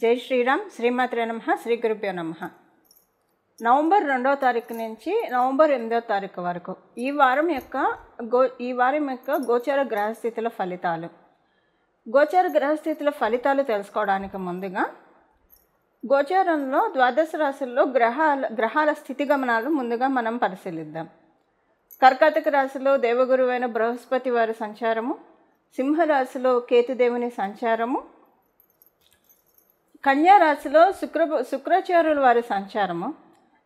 జై శ్రీరామ్. శ్రీమాత్రే నమః. శ్రీ గురుభ్యో నమః. నవంబర్ 2వ తారీఖు నుంచి నవంబర్ 8వ తారీఖు వరకు ఈ వారం యొక్క గోచార గ్రహస్థితుల ఫలితాలు. గోచార గ్రహస్థితుల ఫలితాలు తెలుసుకోవడానికి ముందుగా గోచారంలో ద్వాదశ రాశుల్లో గ్రహాల స్థితిగమనాలు ముందుగా మనం పరిశీలిద్దాం. కర్కాటక రాశిలో దేవగురువైన బృహస్పతి వారి సంచారము, సింహరాశిలో కేతుదేవుని సంచారము, కన్యా రాశిలో శుక్రాచార్యుల వారి సంచారము.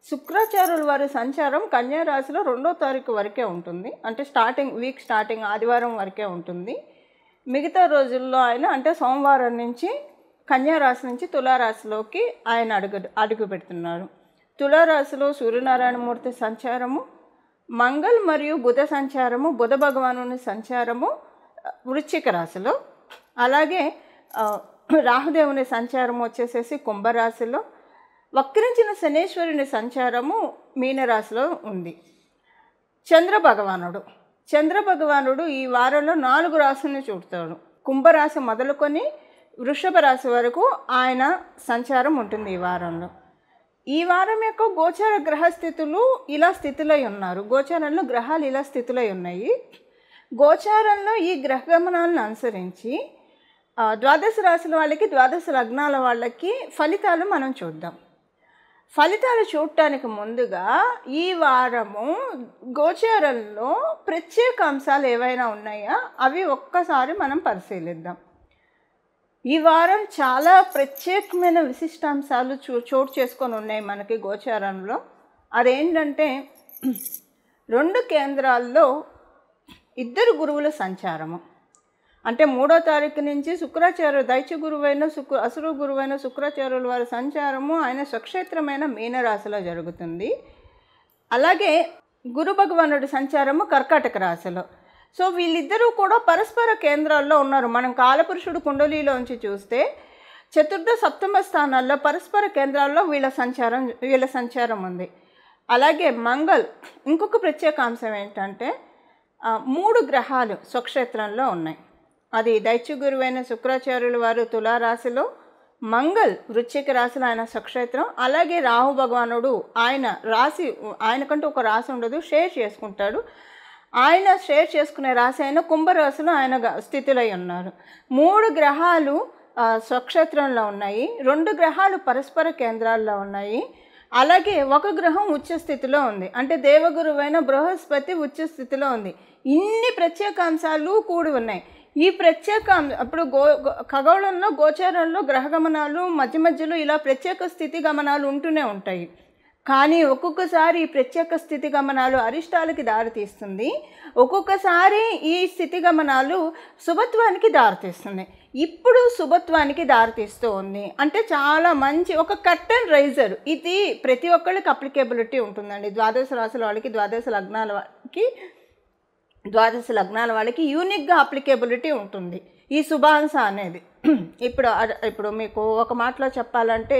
శుక్రాచార్యుల వారి సంచారం కన్యా రాశిలో 2వ తారీఖు వరకే ఉంటుంది. అంటే వీక్ స్టార్టింగ్ ఆదివారం వరకే ఉంటుంది. మిగతా రోజుల్లో ఆయన అంటే సోమవారం నుంచి కన్యా రాశి నుంచి తులారాశిలోకి ఆయన అడుగు పెడుతున్నారు. తులారాశిలో సూర్యనారాయణమూర్తి సంచారము, మంగళ మరియు బుధ సంచారము, బుధ భగవానుని సంచారము వృశ్చిక రాశిలో, అలాగే రాహుదేవుని సంచారం వచ్చేసేసి కుంభరాశిలో, వక్రించిన శనేశ్వరుని సంచారము మీనరాశిలో ఉంది. చంద్రభగవానుడు ఈ వారంలో 4 రాశులను చూడతాడు. కుంభరాశి మొదలుకొని వృషభ రాశి వరకు ఆయన సంచారం ఉంటుంది ఈ వారంలో. ఈ వారం యొక్క గోచార గ్రహస్థితులు ఇలా స్థితిలో ఉన్నారు. గోచారంలో గ్రహాలు ఇలా స్థితిలో ఉన్నాయి. గోచారంలో ఈ గ్రహగమనాలను అనుసరించి ద్వాదశ రాశుల వాళ్ళకి, ద్వాదశ లగ్నాల వాళ్ళకి ఫలితాలు మనం చూద్దాం. ఫలితాలు చూడటానికి ముందుగా ఈ వారము గోచారంలో ప్రత్యేక అంశాలు ఏవైనా ఉన్నాయా అవి ఒక్కసారి మనం పరిశీలిద్దాం. ఈ వారం చాలా ప్రత్యేకమైన విశిష్టాంశాలు చోటు చేసుకొని ఉన్నాయి మనకి గోచారంలో. అదేంటంటే 2 కేంద్రాల్లో 2 గురువుల సంచారము. అంటే 3వ తారీఖు నుంచి దైత్య గురువైన అసురు గురువైన శుక్రాచార్యుల వారి సంచారము ఆయన స్వక్షేత్రమైన మీనరాశిలో జరుగుతుంది. అలాగే గురు భగవానుడి సంచారము కర్కాటక రాశిలో. సో వీళ్ళిద్దరూ కూడా పరస్పర కేంద్రాల్లో ఉన్నారు. మనం కాలపురుషుడు కుండలిలోంచి చూస్తే చతుర్థ సప్తమ స్థానాల్లో పరస్పర కేంద్రాల్లో వీళ్ళ సంచారం ఉంది. అలాగే ఇంకొక ప్రత్యేక అంశం ఏంటంటే 3 గ్రహాలు స్వక్షేత్రంలో ఉన్నాయి. అది దైత్య గురువైన శుక్రాచార్యుల వారు తులారాశిలో, వృశ్చిక రాశిలో ఆయన స్వక్షేత్రం. అలాగే రాహు భగవానుడు ఆయనకంటూ ఒక రాశి ఉండదు, షేర్ చేసుకుంటాడు. ఆయన షేర్ చేసుకునే రాశి అయిన కుంభరాశిలో ఆయన స్థితిలో ఉన్నారు. 3 గ్రహాలు స్వక్షేత్రంలో ఉన్నాయి. 2 గ్రహాలు పరస్పర కేంద్రాల్లో ఉన్నాయి. అలాగే ఒక గ్రహం ఉచ్చ స్థితిలో ఉంది. అంటే దేవగురువైన బృహస్పతి ఉచ్చ స్థితిలో ఉంది. ఇన్ని ప్రత్యేక అంశాలు కూడి ఉన్నాయి. ఈ ప్రత్యేక అప్పుడు ఖగోళంలో గోచారంలో గ్రహగమనాలు మధ్యలో ఇలా ప్రత్యేక స్థితి గమనాలు ఉంటూనే ఉంటాయి. కానీ ఒక్కొక్కసారి ఈ ప్రత్యేక స్థితి గమనాలు అరిష్టాలకి దారితీస్తుంది. ఒక్కొక్కసారి ఈ స్థితి గమనాలు శుభత్వానికి దారితీస్తుంది. ఇప్పుడు శుభత్వానికి దారితీస్తూ ఉంది. అంటే చాలా మంచి ఒక కర్టన్ రైజర్. ఇది ప్రతి ఒక్కళ్ళకి అప్లికేబిలిటీ ఉంటుందండి. ద్వాదశ రాశుల వాళ్ళకి, ద్వాదశ లగ్నాల వాళ్ళకి యూనిక్గా అప్లికేబిలిటీ ఉంటుంది ఈ శుభాంశ అనేది. ఇప్పుడు మీకు ఒక మాటలో చెప్పాలంటే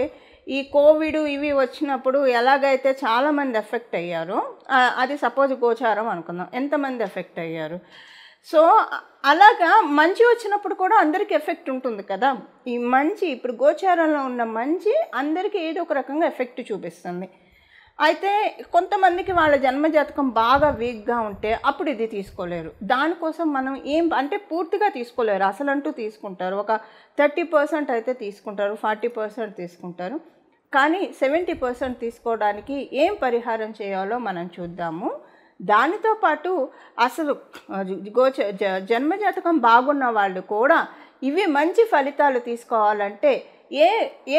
ఈ కోవిడ్ ఇవి వచ్చినప్పుడు ఎలాగైతే చాలామంది ఎఫెక్ట్ అయ్యారో, అది సపోజ్ గోచారం అనుకుందాం, ఎంతమంది ఎఫెక్ట్ అయ్యారు. సో అలాగా మంచి వచ్చినప్పుడు కూడా అందరికీ ఎఫెక్ట్ ఉంటుంది కదా. ఈ మంచి ఇప్పుడు గోచారంలో ఉన్న మంచి అందరికీ ఏదో ఒక రకంగా ఎఫెక్ట్ చూపిస్తుంది. అయితే కొంతమందికి వాళ్ళ జన్మజాతకం బాగా వీక్గా ఉంటే అప్పుడు ఇది తీసుకోలేరు. దానికోసం మనం అంటే పూర్తిగా తీసుకోలేరు. అసలంటూ తీసుకుంటారు. ఒక 30% అయితే తీసుకుంటారు, 40% తీసుకుంటారు. కానీ 70% తీసుకోవడానికి ఏం పరిహారం చేయాలో మనం చూద్దాము. దానితో పాటు అసలు జన్మజాతకం బాగున్న వాళ్ళు కూడా ఇవి మంచి ఫలితాలు తీసుకోవాలంటే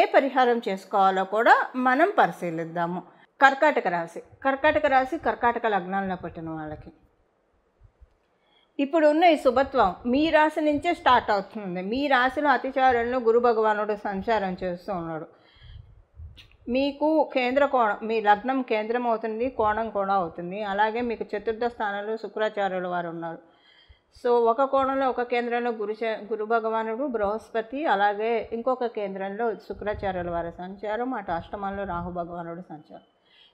ఏ పరిహారం చేసుకోవాలో కూడా మనం పరిశీలిద్దాము. కర్కాటక రాశి కర్కాటక లగ్నాల్లో పుట్టిన వాళ్ళకి ఇప్పుడు ఉన్న ఈ శుభత్వం మీ రాశి నుంచే స్టార్ట్ అవుతుంది. మీ రాశిలో అతిచారంలో గురు భగవానుడు సంచారం చేస్తూ ఉన్నాడు. మీకు కేంద్ర కోణం, మీ లగ్నం కేంద్రం అవుతుంది, కోణం కూడా అవుతుంది. అలాగే మీకు చతుర్థ స్థానంలో శుక్రాచార్యుల వారు ఉన్నారు. సో ఒక కోణంలో ఒక కేంద్రంలో గురు భగవానుడు బృహస్పతి, అలాగే ఇంకొక కేంద్రంలో శుక్రాచార్యుల వారి సంచారం, అటు అష్టమంలో రాహు భగవానుడు సంచారం.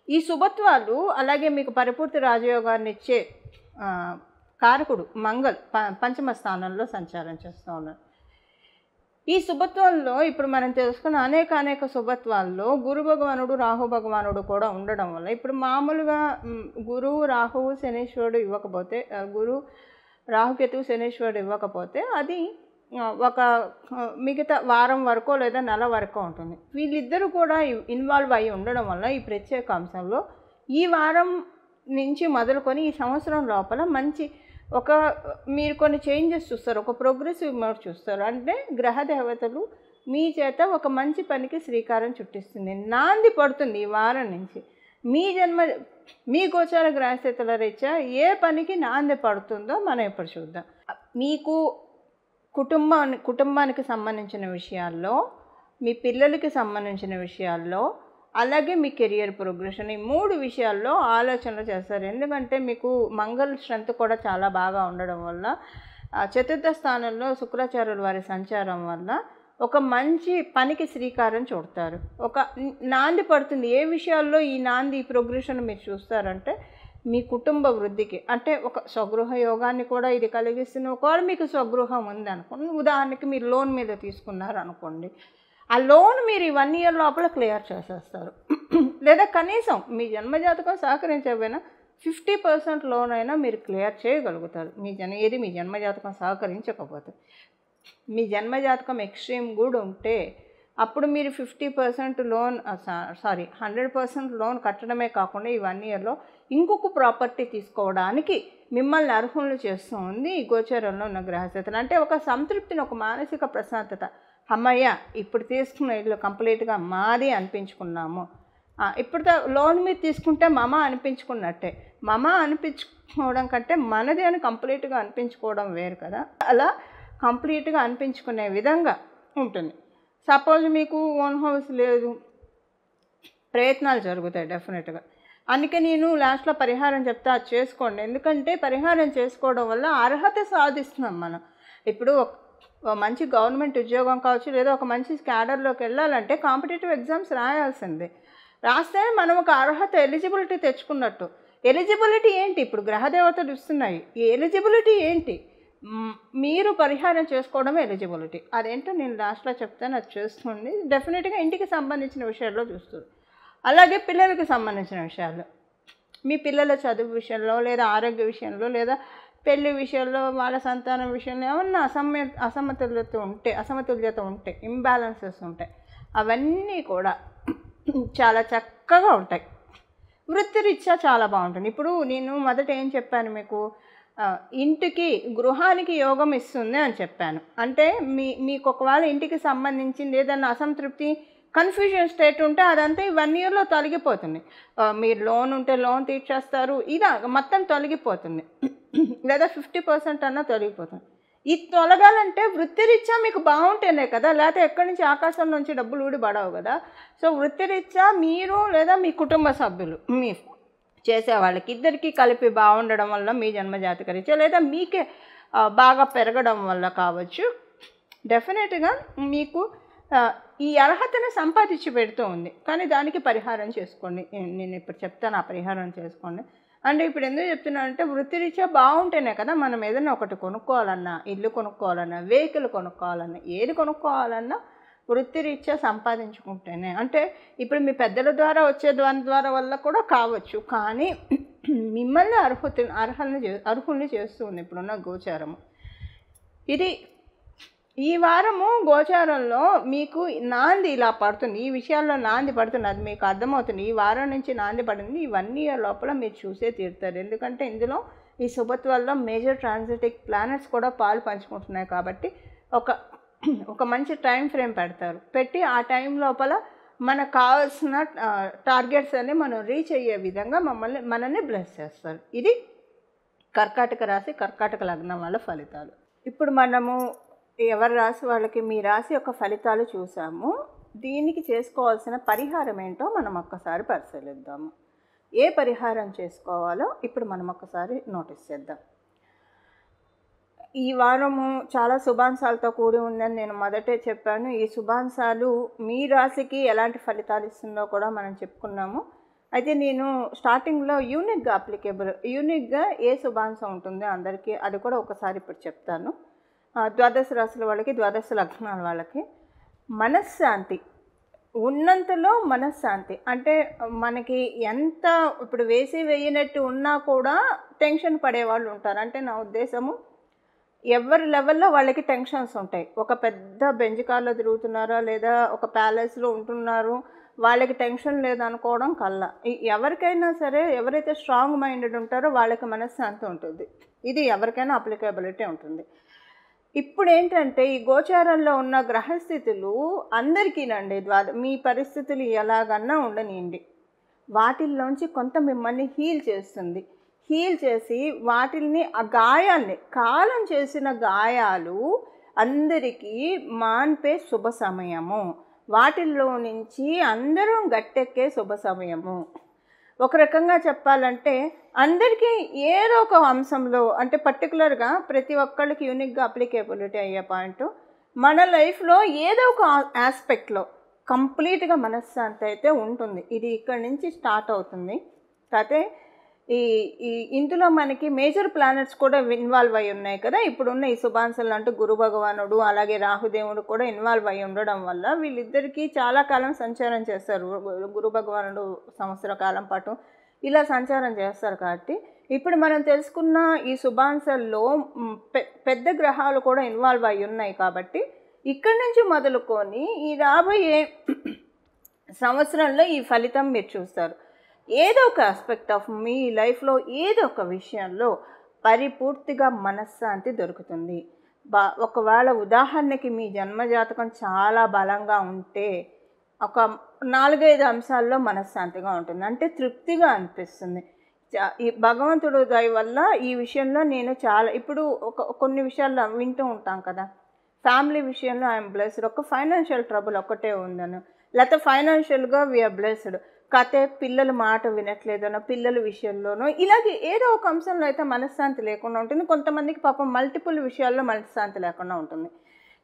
ఈ శుభత్వాలు అలాగే మీకు పరిపూర్తి రాజయోగాన్ని ఇచ్చే కారకుడు పంచమ స్థానంలో సంచారం చేస్తూ ఉన్నారు. ఈ శుభత్వాల్లో ఇప్పుడు మనం తెలుసుకున్న అనేక శుభత్వాల్లో గురు భగవానుడు రాహు భగవానుడు కూడా ఉండడం వల్ల ఇప్పుడు మామూలుగా గురువు రాహువు శనీశ్వరుడు ఇవ్వకపోతే రాహుకేతువు శనీశ్వరుడు ఇవ్వకపోతే అది ఒక మిగతా వారం వరకో లేదా నెల వరకో ఉంటుంది. వీళ్ళిద్దరూ కూడా ఇన్వాల్వ్ అయ్యి ఉండడం వల్ల ఈ ప్రత్యేక అంశంలో ఈ వారం నుంచి మొదలుకొని ఈ సంవత్సరం లోపల మంచి మీరు కొన్ని చేంజెస్ చూస్తారు, ఒక ప్రోగ్రెసివ్ మోడ్ చూస్తారు. అంటే గ్రహ దేవతలు మీ చేత ఒక మంచి పనికి శ్రీకారం చుట్టిస్తుంది, నాంది పడుతుంది. ఈ వారం నుంచి మీ గోచార గ్రహస్థితుల రీత్యా ఏ పనికి నాంది పడుతుందో మనం ఇప్పుడు చూద్దాం. మీకు కుటుంబానికి సంబంధించిన విషయాల్లో, మీ పిల్లలకి సంబంధించిన విషయాల్లో, అలాగే మీ కెరియర్ ప్రోగ్రెషన్, ఈ 3 విషయాల్లో ఆలోచనలు చేస్తారు. ఎందుకంటే మీకు మంగళ స్ట్రెంత్ కూడా చాలా బాగా ఉండడం వల్ల, చతుర్థ స్థానంలో శుక్రాచార్యుల వారి సంచారం వల్ల ఒక మంచి పనికి శ్రీకారం చుడతారు. ఒక నాంది పడుతుంది. ఏ విషయాల్లో ఈ నాంది ప్రోగ్రెషన్ మీరు చూస్తారంటే మీ కుటుంబ వృద్ధికి, అంటే ఒక స్వగృహ యోగాన్ని కూడా ఇది కలిగిస్తుంది. ఒకవేళ మీకు స్వగృహం ఉంది అనుకోండి, ఉదాహరణకి మీరు లోన్ మీద తీసుకున్నారు అనుకోండి, ఆ లోన్ మీరు ఈ 1 ఇయర్ లోపల క్లియర్ చేసేస్తారు. లేదా కనీసం మీ జన్మజాతకం సహకరించకపోయినా 50% లోన్ అయినా మీరు క్లియర్ చేయగలుగుతారు. మీ జన్మజాతకం సహకరించకపోతే. మీ జన్మజాతకం ఎక్స్ట్రీమ్ గుడ్ ఉంటే అప్పుడు మీరు 50% లోన్ 100% లోన్ కట్టడమే కాకుండా ఈ 1 ఇయర్లో ఇంకొక ప్రాపర్టీ తీసుకోవడానికి మిమ్మల్ని అర్హులను చేస్తూ ఉంది ఈ గోచరంలో ఉన్న గ్రహస్థితులు. అంటే ఒక సంతృప్తిని, ఒక మానసిక ప్రశాంతత, అమ్మయ్య ఇప్పుడు తీసుకున్న ఇల్లు కంప్లీట్గా మాది అనిపించుకున్నాము. ఇప్పుడు లోన్ మీద తీసుకుంటే మమ అనిపించుకున్నట్టే. మమ అనిపించుకోవడం కంటే మనది అని కంప్లీట్గా అనిపించుకోవడం వేరు కదా. అలా కంప్లీట్గా అనిపించుకునే విధంగా ఉంటుంది. సపోజ్ మీకు ఓన్ హౌస్ లేదు, ప్రయత్నాలు జరుగుతాయి డెఫినెట్గా. అందుకే నేను లాస్ట్లో పరిహారం చెప్తా, అది చేసుకోండి. ఎందుకంటే పరిహారం చేసుకోవడం వల్ల అర్హత సాధిస్తున్నాం మనం. ఇప్పుడు మంచి గవర్నమెంట్ ఉద్యోగం కావచ్చు, లేదా ఒక మంచి క్యాడర్లోకి వెళ్ళాలంటే కాంపిటేటివ్ ఎగ్జామ్స్ రాయాల్సిందే. రాస్తే మనం ఒక అర్హత, ఎలిజిబిలిటీ తెచ్చుకున్నట్టు. ఎలిజిబిలిటీ ఏంటి? ఇప్పుడు గ్రహదేవతలు ఇస్తున్నాయి. ఈ ఎలిజిబిలిటీ ఏంటి? మీరు పరిహారం చేసుకోవడమే ఎలిజిబిలిటీ. అదేంటో నేను లాస్ట్లో చెప్తాను, అది చేస్తుంది. డెఫినెట్గా ఇంటికి సంబంధించిన విషయాల్లో చూస్తుంది. అలాగే పిల్లలకి సంబంధించిన విషయాల్లో, మీ పిల్లల చదువు విషయంలో, లేదా ఆరోగ్య విషయంలో, లేదా పెళ్లి విషయంలో, వాళ్ళ సంతానం విషయంలో ఏమన్నా అసమతుల్యత ఉంటే, ఇంబ్యాలెన్సెస్ ఉంటాయి, అవన్నీ కూడా చాలా చక్కగా ఉంటాయి. వృత్తిరీత్యా చాలా బాగుంటుంది. ఇప్పుడు నేను మొదట ఏం చెప్పాను మీకు, గృహానికి యోగం ఇస్తుంది అని చెప్పాను. అంటే మీకు ఒకవేళ ఇంటికి సంబంధించింది ఏదన్నా అసంతృప్తి, కన్ఫ్యూజన్ స్టేట్ ఉంటే అదంతా ఈ 1 ఇయర్లో తొలగిపోతుంది. మీరు లోన్ ఉంటే లోన్ తీర్చేస్తారు, ఇలా మొత్తం తొలగిపోతుంది. లేదా 50% అన్నా తొలగిపోతుంది. ఇది తొలగాలంటే వృత్తిరీత్యా మీకు బాగుంటేనే కదా, లేకపోతే ఎక్కడి నుంచి ఆకాశం నుంచి డబ్బులు ఊడి పడవు కదా. సో వృత్తిరీత్యా మీరు లేదా మీ కుటుంబ సభ్యులు, మీ చేసే వాళ్ళకి ఇద్దరికీ కలిపి బాగుండడం వల్ల, మీ జన్మజాతక రీత్యా లేదా మీకే బాగా పెరగడం వల్ల కావచ్చు, డెఫినెట్గా మీకు ఈ అర్హతను సంపాదించి పెడుతూ ఉంది. కానీ దానికి పరిహారం చేసుకోండి. నేను ఇప్పుడు చెప్తాను, ఆ పరిహారం చేసుకోండి. అంటే ఇప్పుడు ఎందుకు చెప్తున్నానంటే వృత్తిరీత్యా బాగుంటేనే కదా మనం ఏదైనా ఒకటి కొనుక్కోవాలన్నా, ఇల్లు కొనుక్కోవాలన్నా, వెహికల్ కొనుక్కోవాలన్నా, ఏది కొనుక్కోవాలన్నా వృత్తిరీత్యా సంపాదించుకుంటేనే. అంటే ఇప్పుడు మీ పెద్దల ద్వారా వచ్చే దాని ద్వారా వల్ల కూడా కావచ్చు, కానీ మిమ్మల్ని అర్హుల్ని చేస్తుంది ఇప్పుడున్న గోచారము. ఇది ఈ వారము గోచారంలో మీకు నాంది ఇలా పడుతుంది, ఈ విషయాల్లో నాంది పడుతుంది, అది మీకు అర్థమవుతుంది. ఈ వారం నుంచి నాంది పడింది. ఈ 1 ఇయర్ లోపల మీరు చూసే తీరుతారు. ఎందుకంటే ఇందులో ఈ శుభత్వాల్లో మేజర్ ట్రాన్సిటిక్ ప్లానెట్స్ కూడా పాలు పంచుకుంటున్నాయి. కాబట్టి ఒక మంచి టైం ఫ్రేమ్ పెట్టి ఆ టైం లోపల మనకు కావాల్సిన టార్గెట్స్ అన్ని మనం రీచ్ అయ్యే విధంగా మనల్ని బ్లెస్ చేస్తారు. ఇది కర్కాటక రాశి, కర్కాటక లగ్నం వాళ్ళ ఫలితాలు. ఇప్పుడు మనము ఎవరి రాశి వాళ్ళకి మీ రాశి యొక్క ఫలితాలు చూసాము. దీనికి చేసుకోవాల్సిన పరిహారం ఏంటో మనం ఒక్కసారి పరిశీలిద్దాము. ఏ పరిహారం చేసుకోవాలో ఇప్పుడు మనం ఒక్కసారి నోటీస్ చేద్దాం. ఈ వారము చాలా శుభాంశాలతో కూడి ఉందని నేను మొదటే చెప్పాను. ఈ శుభాంశాలు మీ రాశికి ఎలాంటి ఫలితాలు ఇస్తుందో కూడా మనం చెప్పుకున్నాము. అయితే నేను స్టార్టింగ్లో యూనిక్గా ఏ శుభాంశం ఉంటుందో అందరికీ అది కూడా ఒకసారి ఇప్పుడు చెప్తాను. ద్వాదశ రాశుల వాళ్ళకి, ద్వాదశ లగ్నాల వాళ్ళకి మనశ్శాంతి ఉన్నంతలో మనశ్శాంతి. అంటే మనకి ఎంత ఇప్పుడు వేసి వేయనట్టు ఉన్నా కూడా టెన్షన్ పడేవాళ్ళు ఉంటారు. అంటే నా ఉద్దేశము ఎవరి లెవెల్లో వాళ్ళకి టెన్షన్స్ ఉంటాయి. ఒక పెద్ద బెంజ్ కార్లో తిరుగుతున్నారా, లేదా ఒక ప్యాలెస్లో ఉంటున్నారు, వాళ్ళకి టెన్షన్ లేదనుకోవడం కల్లా. ఎవరికైనా సరే, ఎవరైతే స్ట్రాంగ్ మైండెడ్ ఉంటారో వాళ్ళకి మనశ్శాంతి ఉంటుంది. ఇది ఎవరికైనా అప్లికేబిలిటీ ఉంటుంది. ఇప్పుడు ఏంటంటే ఈ గోచారంలో ఉన్న గ్రహస్థితులు అందరికీనండి, మీ పరిస్థితులు ఎలాగన్నా ఉండనియండి, వాటిల్లోంచి కొంత మిమ్మల్ని హీల్ చేస్తుంది. హీల్ చేసి వాటిల్ని, ఆ గాయాల్ని, కాలం చేసిన గాయాలు అందరికీ మాన్పే శుభ సమయము. వాటిల్లో నుంచి అందరం గట్టెక్కే శుభ సమయము. ఒక రకంగా చెప్పాలంటే అందరికీ ఏదో ఒక అంశంలో, అంటే పర్టికులర్గా ప్రతి ఒక్కళ్ళకి యూనిక్గా అప్లికేబిలిటీ అయ్యే పాయింట్, మన లైఫ్లో ఏదో ఒక ఆస్పెక్ట్లో కంప్లీట్గా మనశ్శాంతి అయితే ఉంటుంది. ఇది ఇక్కడి నుంచి స్టార్ట్ అవుతుంది. కాకపోతే ఇందులో మనకి మేజర్ ప్లానెట్స్ కూడా ఇన్వాల్వ్ అయి ఉన్నాయి కదా. ఇప్పుడున్న ఈ శుభాంశాలు అంటే గురు భగవానుడు అలాగే రాహుదేవుడు కూడా ఇన్వాల్వ్ అయి ఉండడం వల్ల వీళ్ళిద్దరికీ చాలా కాలం సంచారం చేస్తారు. గురు భగవానుడు సంవత్సర కాలం పాటు ఇలా సంచారం చేస్తారు. కాబట్టి ఇప్పుడు మనం తెలుసుకున్న ఈ శుభాంశాల్లో పెద్ద గ్రహాలు కూడా ఇన్వాల్వ్ అయి ఉన్నాయి. కాబట్టి ఇక్కడి నుంచి మొదలుకొని ఈ రాబోయే సంవత్సరంలో ఈ ఫలితం మీరు చూస్తారు. ఏదో ఒక ఆస్పెక్ట్ ఆఫ్ మీ లైఫ్లో ఏదో ఒక విషయంలో పరిపూర్తిగా మనశ్శాంతి దొరుకుతుంది. ఒకవేళ ఉదాహరణకి మీ జన్మజాతకం చాలా బలంగా ఉంటే ఒక 4-5 అంశాల్లో మనశ్శాంతిగా ఉంటుంది. అంటే తృప్తిగా అనిపిస్తుంది. ఈ భగవంతుడు దయ వల్ల ఈ విషయంలో నేను చాలా, ఇప్పుడు కొన్ని విషయాల్లో వింటూ ఉంటాం కదా, ఫ్యామిలీ విషయంలో ఐఎమ్ బ్లెస్డ్, ఒక ఫైనాన్షియల్ ట్రబుల్ ఒక్కటే ఉందను, లేకపోతే ఫైనాన్షియల్గా వీఆర్ బ్లెస్డ్, కాకపోతే పిల్లలు మాట వినట్లేదనో, పిల్లల విషయంలోనో ఇలాగే ఏదో ఒక అంశంలో అయితే మనశ్శాంతి లేకుండా ఉంటుంది. కొంతమందికి పాపం మల్టిపుల్ విషయాల్లో మనశ్శాంతి లేకుండా ఉంటుంది.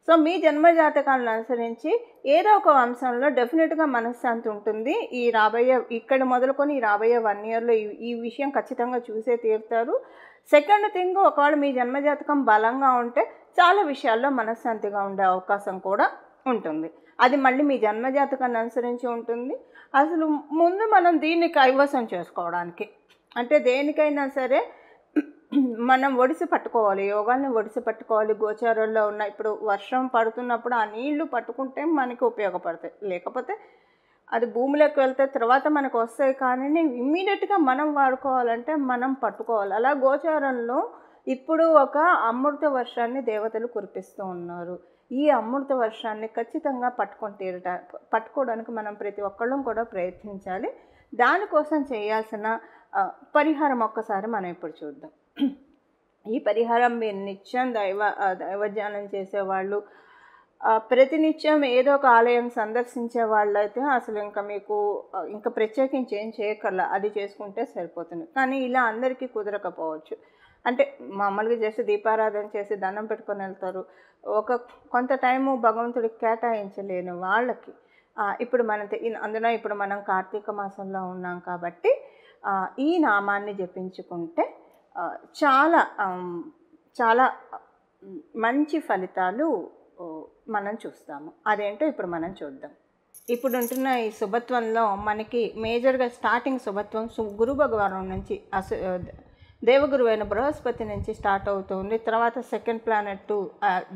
సో మీ జన్మజాతకాలను అనుసరించి ఏదో ఒక అంశంలో డెఫినెట్గా మనశ్శాంతి ఉంటుంది. ఇక్కడ మొదలుకొని ఈ రాబోయే 1 ఇయర్లో ఈ విషయం ఖచ్చితంగా చూసే తీరుతారు. సెకండ్ థింగ్, ఒకవేళ మీ జన్మజాతకం బలంగా ఉంటే చాలా విషయాల్లో మనశ్శాంతిగా ఉండే అవకాశం కూడా ఉంటుంది. అది మళ్ళీ మీ జన్మజాతకాన్ని అనుసరించి ఉంటుంది. అసలు ముందు మనం దీన్ని కైవసం చేసుకోవడానికి, అంటే దేనికైనా సరే మనం ఒడిసి పట్టుకోవాలి, యోగాల్ని ఒడిసి పట్టుకోవాలి. గోచారంలో ఉన్న ఇప్పుడు వర్షం పడుతున్నప్పుడు ఆ నీళ్లు పట్టుకుంటే మనకి ఉపయోగపడతాయి, లేకపోతే అది భూమిలోకి వెళ్తే తర్వాత మనకు వస్తాయి. కానీ ఇమ్మీడియట్గా మనం వాడుకోవాలంటే మనం పట్టుకోవాలి. అలా గోచారంలో ఇప్పుడు ఒక అమృత వర్షాన్ని దేవతలు కురిపిస్తూ ఉన్నారు. ఈ అమృత వర్షాన్ని ఖచ్చితంగా పట్టుకోవడానికి మనం ప్రతి ఒక్కళ్ళం కూడా ప్రయత్నించాలి. దానికోసం చేయాల్సిన పరిహారం ఒక్కసారి మనం ఇప్పుడు చూద్దాం. ఈ పరిహారం మీరు నిత్యం దైవధ్యానం చేసేవాళ్ళు, ప్రతినిత్యం ఏదో ఒక ఆలయం సందర్శించే వాళ్ళు అయితే అసలు ఇంకా ప్రత్యేకించి ఏం చేయక్కర్లా, అది చేసుకుంటే సరిపోతుంది. కానీ ఇలా అందరికీ కుదరకపోవచ్చు. అంటే మామూలుగా చేసి దీపారాధన చేసి దండం పెట్టుకొని వెళ్తారు. కొంత టైము భగవంతుడికి కేటాయించలేని వాళ్ళకి ఇప్పుడు అందులో ఇప్పుడు మనం కార్తీక మాసంలో ఉన్నాం కాబట్టి ఈ నామాన్ని జపించుకుంటే చాలా చాలా మంచి ఫలితాలు మనం చూస్తాము. అదేంటో ఇప్పుడు మనం చూద్దాం. ఇప్పుడు ఉంటున్న ఈ శుభత్వంలో మనకి మేజర్గా స్టార్టింగ్ శుభత్వం గురు భగవాను నుంచి దేవగురువైన బృహస్పతి నుంచి స్టార్ట్ అవుతుంది. తర్వాత సెకండ్ ప్లానెట్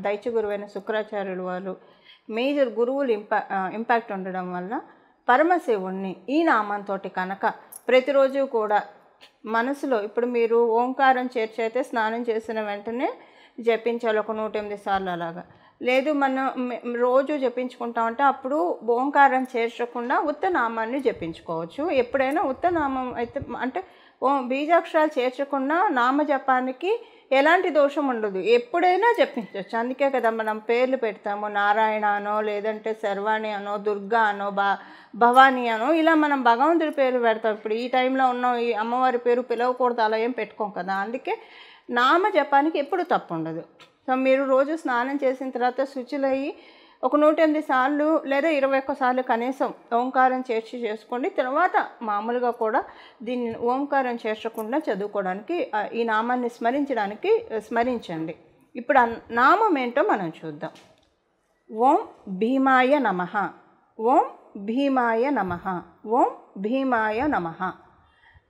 దైత్య గురువైన శుక్రాచార్యులు వారు మేజర్ గురువులు ఇంపాక్ట్ ఉండడం వల్ల పరమశివుణ్ణి ఈ నామంతో కనుక ప్రతిరోజు కూడా మనసులో, ఇప్పుడు మీరు ఓంకారం చేర్చైతే స్నానం చేసిన వెంటనే జపించాలి ఒక 108 సార్లు అలాగా. లేదు మనం రోజు జపించుకుంటామంటే అప్పుడు ఓంకారం చేర్చకుండా ఉత్తనామాన్ని జపించుకోవచ్చు. ఎప్పుడైనా ఉత్తనామం అయితే అంటే బీజాక్షరాలు చేర్చకుండా నామజపానికి ఎలాంటి దోషం ఉండదు, ఎప్పుడైనా జపించవచ్చు. అందుకే కదా మనం పేర్లు పెడతాము, నారాయణ అనో, లేదంటే శర్వాణి అనో, దుర్గా అనో, భవానీ అనో, ఇలా మనం భగవంతుడి పేరు పెడతాం. ఇప్పుడు ఈ టైంలో ఉన్న ఈ అమ్మవారి పేరు పిలవకూడదు, అలా ఏం పెట్టుకోం కదా. అందుకే నామజపానికి ఎప్పుడు తప్పు ఉండదు. సో మీరు రోజు స్నానం చేసిన తర్వాత శుచులయ్యి ఒక 108 సార్లు లేదా 21 సార్లు కనీసం ఓంకారం చేసుకోండి. తర్వాత మామూలుగా కూడా దీన్ని ఓంకారం చేర్చకుండా చదువుకోవడానికి, ఈ నామాన్ని స్మరించడానికి స్మరించండి. ఇప్పుడు ఆ నామం ఏంటో మనం చూద్దాం. ఓం భీమాయ నమః, ఓం భీమాయ నమః, ఓం భీమాయ నమః.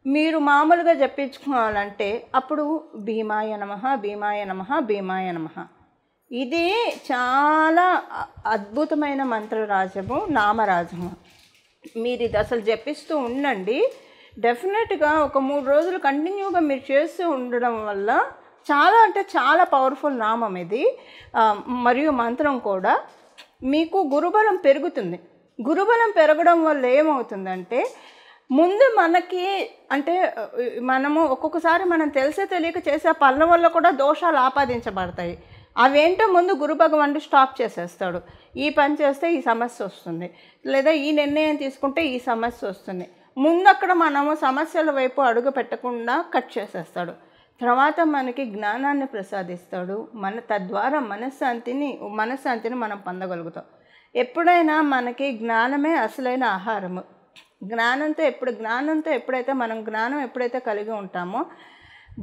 మీరు మామూలుగా జపించుకోవాలంటే అప్పుడు భీమాయ నమః, భీమాయ నమః, భీమాయ నమః. ఇది చాలా అద్భుతమైన మంత్రరాజము, నామరాజము. మీరు ఇది అసలు జపిస్తూ ఉండండి. డెఫినెట్గా ఒక 3 రోజులు కంటిన్యూగా మీరు చేస్తూ ఉండడం వల్ల చాలా అంటే చాలా పవర్ఫుల్ నామం ఇది. మరియు మంత్రం కూడా మీకు గురుబలం పెరుగుతుంది. గురుబలం పెరగడం వల్ల ఏమవుతుందంటే ముందు మనకి అంటే మనము ఒక్కొక్కసారి మనం తెలిసే తెలియక చేసే పనుల వల్ల కూడా దోషాలు ఆపాదించబడతాయి. అవేంటో ముందు గురు భగవానుడు స్టాప్ చేసేస్తాడు. ఈ పని చేస్తే ఈ సమస్య వస్తుంది, లేదా ఈ నిర్ణయం తీసుకుంటే ఈ సమస్య వస్తుంది. ముందు అక్కడ మనము సమస్యల వైపు అడుగు పెట్టకుండా కట్ చేసేస్తాడు. తర్వాత మనకి జ్ఞానాన్ని ప్రసాదిస్తాడు. తద్వారా మనశ్శాంతిని మనం పొందగలుగుతాం. ఎప్పుడైనా మనకి జ్ఞానమే అసలైన ఆహారము. జ్ఞానంతో ఎప్పుడైతే మనం జ్ఞానం ఎప్పుడైతే కలిగి ఉంటామో,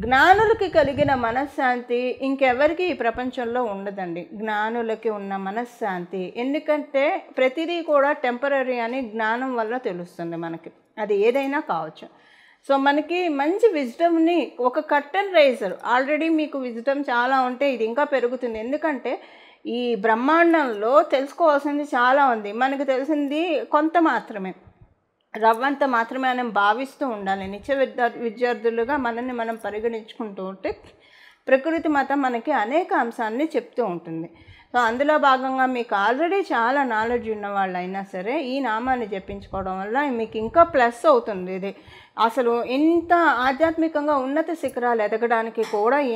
జ్ఞానులకి కలిగిన మనశ్శాంతి ఇంకెవరికి ఈ ప్రపంచంలో ఉండదండి. జ్ఞానులకి ఉన్న మనశ్శాంతి. ఎందుకంటే ప్రతిదీ కూడా టెంపరరీ అని జ్ఞానం వల్ల తెలుస్తుంది మనకి. అది ఏదైనా కావచ్చు. సో మనకి మంచి విజ్డమ్ని, ఒక కర్టన్ రైజర్. ఆల్రెడీ మీకు విజ్డమ్ చాలా ఉంటే ఇది ఇంకా పెరుగుతుంది. ఎందుకంటే ఈ బ్రహ్మాండంలో తెలుసుకోవాల్సింది చాలా ఉంది. మనకు తెలిసింది కొంత మాత్రమే, రవ్వంత మాత్రమే మనం భావిస్తూ ఉండాలి. నిత్య విద్యార్థులుగా మనల్ని మనం పరిగణించుకుంటూ ఉంటే ప్రకృతి మతం మనకి అనేక అంశాన్ని చెప్తూ ఉంటుంది. సో అందులో భాగంగా మీకు ఆల్రెడీ చాలా నాలెడ్జ్ ఉన్న వాళ్ళు అయినా సరే ఈ నామాన్ని జపించుకోవడం వల్ల మీకు ఇంకా ప్లస్ అవుతుంది. ఇది అసలు ఇంత ఆధ్యాత్మికంగా ఉన్నత శిఖరాలు ఎదగడానికి కూడా ఈ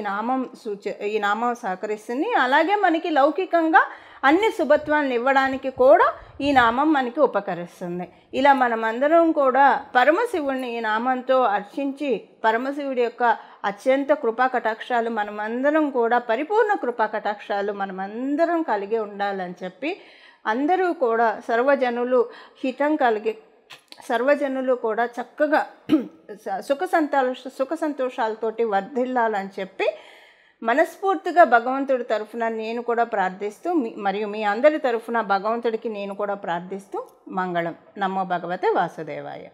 నామం సహకరిస్తుంది. అలాగే మనకి లౌకికంగా అన్ని శుభత్వాలను ఇవ్వడానికి కూడా ఈ నామం మనకి ఉపకరిస్తుంది. ఇలా మనమందరం కూడా పరమశివుడిని ఈ నామంతో అర్చించి పరమశివుడి యొక్క అత్యంత కృపా కటాక్షాలు మనమందరం కూడా, పరిపూర్ణ కృపా కటాక్షాలు మనమందరం కలిగి ఉండాలని చెప్పి అందరూ కూడా సర్వజనులు కూడా చక్కగా సుఖ సంతోషాలతోటి వర్ధిల్లాలని చెప్పి మనస్ఫూర్తిగా భగవంతుడి తరఫున నేను కూడా ప్రార్థిస్తూ, మరియు మీ అందరి తరఫున భగవంతుడికి నేను కూడా ప్రార్థిస్తూ మంగళం. నమో భగవతే వాసుదేవాయ.